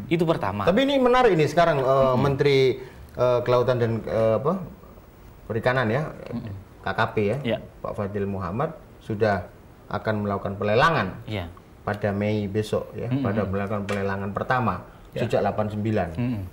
Itu pertama. Tapi ini menarik ini sekarang Menteri Kelautan dan Perikanan ya, KKP ya, Pak Fadil Muhammad sudah akan melakukan pelelangan pada Mei besok ya, pada melakukan pelelangan pertama sejak 89.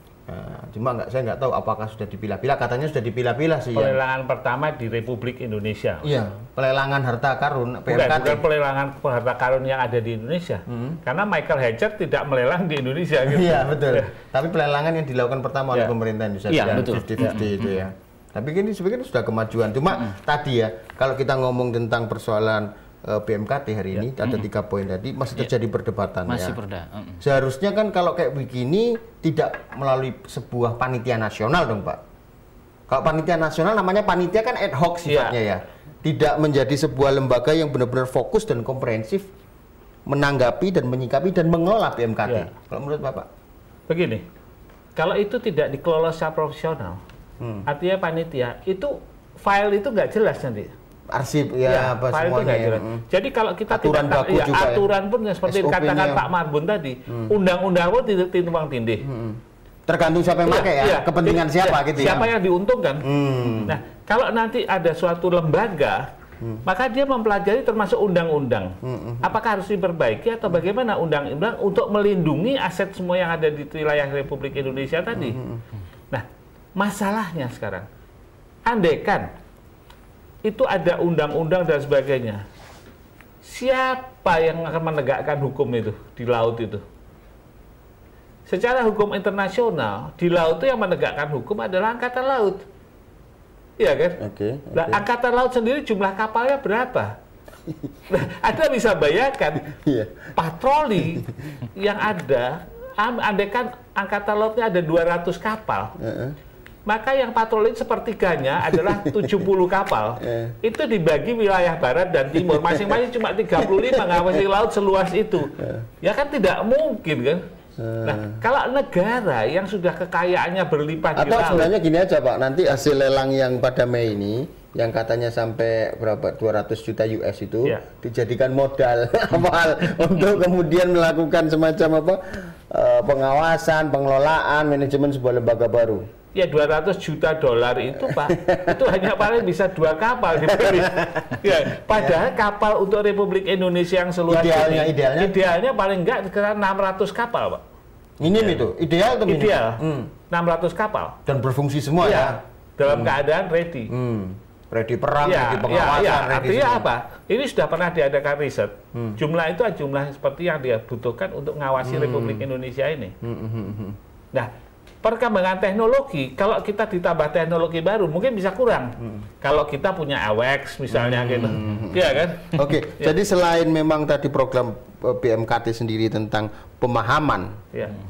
Cuma saya nggak tahu apakah sudah dipilah-pilah, katanya sudah dipilah-pilah sih. Pelelangan pertama di Republik Indonesia. Iya, pelelangan harta karun PMKT. Bukan pelelangan harta karun yang ada di Indonesia. Karena Michael Hatcher tidak melelang di Indonesia gitu. Iya, betul. Tapi pelelangan yang dilakukan pertama oleh pemerintah Indonesia. Iya, betul. 50-50 itu ya. Tapi ini sebenarnya sudah kemajuan. Cuma tadi ya, kalau kita ngomong tentang persoalan BMKT hari ini ada 3 poin tadi masih terjadi perdebatan masih ya. Seharusnya kan kalau kayak begini tidak melalui sebuah panitia nasional dong Pak. Kalau panitia nasional namanya panitia kan ad hoc sifatnya ya. Tidak menjadi sebuah lembaga yang benar-benar fokus dan komprehensif menanggapi dan menyikapi dan mengelola BMKT. Kalau menurut Bapak? Begini, kalau itu tidak dikelola secara profesional, artinya panitia itu file itu nggak jelas nanti. Arsip ya apa semuanya. Jadi kalau kita aturan tidak aturan pun seperti dikatakan Pak Marbun tadi, undang-undang pun tidak tumpang tindih. Tergantung siapa yang pakai ya, kepentingan siapa gitu ya. Siapa yang diuntungkan. Nah, kalau nanti ada suatu lembaga, maka dia mempelajari termasuk undang-undang. Apakah harus diperbaiki atau bagaimana undang-undang untuk melindungi aset semua yang ada di wilayah Republik Indonesia tadi. Nah, masalahnya sekarang, andaikan itu ada undang-undang dan sebagainya. Siapa yang akan menegakkan hukum itu di laut itu? Secara hukum internasional, di laut itu yang menegakkan hukum adalah Angkatan Laut. Iya kan? Nah, Angkatan Laut sendiri jumlah kapalnya berapa? Nah, Anda bisa bayangkan patroli yang ada, andaikan Angkatan Lautnya ada 200 kapal. Maka yang patroli sepertiganya adalah 70 kapal. Itu dibagi wilayah barat dan timur. Masing-masing cuma 35 ngawasi laut seluas itu. Ya kan tidak mungkin kan? Nah, kalau negara yang sudah kekayaannya berlimpah di laut. Atau sebenarnya gini aja Pak, nanti hasil lelang yang pada Mei ini, yang katanya sampai berapa 200 juta US itu dijadikan modal awal untuk kemudian melakukan semacam apa pengawasan, pengelolaan, manajemen sebuah lembaga baru. Ya 200 juta dolar itu Pak, itu hanya paling bisa 2 kapal dibeli. Ya, padahal kapal untuk Republik Indonesia yang seluas idealnya paling enggak sekitar 600 kapal Pak. Minim itu, ideal atau minim? Ideal, 600 kapal. Dan berfungsi semua ya? Dalam keadaan ready. Ready perang, ready pengawasan, ready artinya semua. Apa? Ini sudah pernah diadakan riset. Jumlah itu adalah jumlah seperti yang dia butuhkan untuk ngawasi Republik Indonesia ini. Nah, perkembangan teknologi, kalau kita ditambah teknologi baru, mungkin bisa kurang. Kalau kita punya AWACS misalnya gitu. Iya kan? Jadi selain memang tadi program BMKT sendiri tentang pemahaman,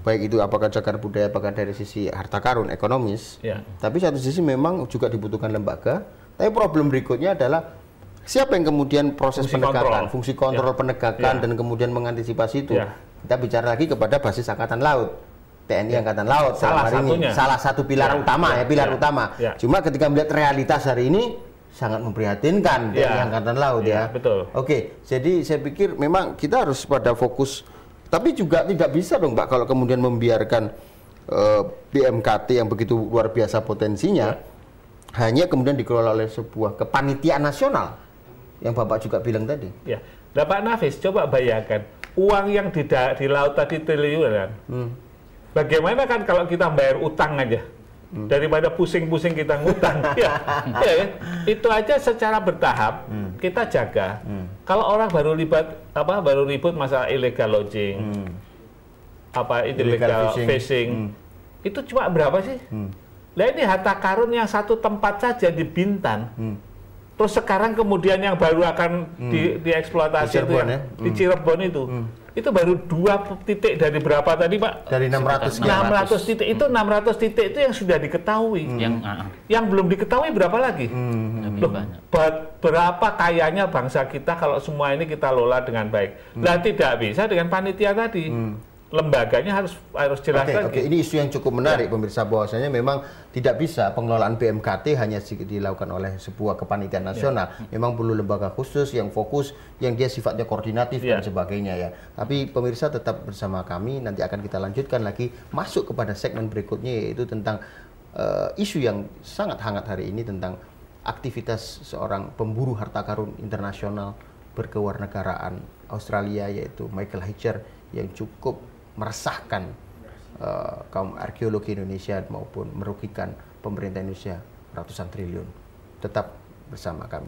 baik itu apakah cagar budaya, apakah dari sisi harta karun, ekonomis, tapi satu sisi memang juga dibutuhkan lembaga. Tapi problem berikutnya adalah siapa yang kemudian proses penegakan, fungsi kontrol penegakan, dan kemudian mengantisipasi itu. Kita bicara lagi kepada basis Angkatan Laut. TNI Angkatan Laut salah satu pilar utama utama. Cuma ketika melihat realitas hari ini sangat memprihatinkan TNI Angkatan Laut Betul. Jadi saya pikir memang kita harus pada fokus, tapi juga tidak bisa dong Pak kalau kemudian membiarkan BMKT yang begitu luar biasa potensinya hanya kemudian dikelola oleh sebuah kepanitiaan nasional yang Bapak juga bilang tadi. Ya, nah, Pak Nafis coba bayangkan uang yang di laut tadi triliunan. Bagaimana kan kalau kita bayar utang aja, daripada pusing-pusing kita ngutang, itu aja secara bertahap kita jaga. Kalau orang baru ribut masalah illegal lodging, illegal fishing, itu cuma berapa sih? Nah ini harta karun yang satu tempat saja di Bintan. Terus sekarang kemudian yang baru akan dieksploitasi di Cirebon itu baru 2 titik dari berapa tadi Pak? Dari 600 titik itu 600 titik itu yang sudah diketahui. Yang belum diketahui berapa lagi? Berapa kayanya bangsa kita kalau semua ini kita lola dengan baik. Nah tidak bisa dengan panitia tadi. lembaganya harus jelas lagi. Oke, ini isu yang cukup menarik pemirsa, bahwasanya memang tidak bisa pengelolaan BMKT hanya dilakukan oleh sebuah kepanitiaan nasional. Memang perlu lembaga khusus yang fokus, yang dia sifatnya koordinatif dan sebagainya ya. Tapi pemirsa tetap bersama kami, nanti akan kita lanjutkan lagi masuk kepada segmen berikutnya, yaitu tentang isu yang sangat hangat hari ini tentang aktivitas seorang pemburu harta karun internasional berkewarganegaraan Australia, yaitu Michael Heizer, yang cukup meresahkan kaum arkeologi Indonesia maupun merugikan pemerintah Indonesia ratusan triliun. Tetap bersama kami.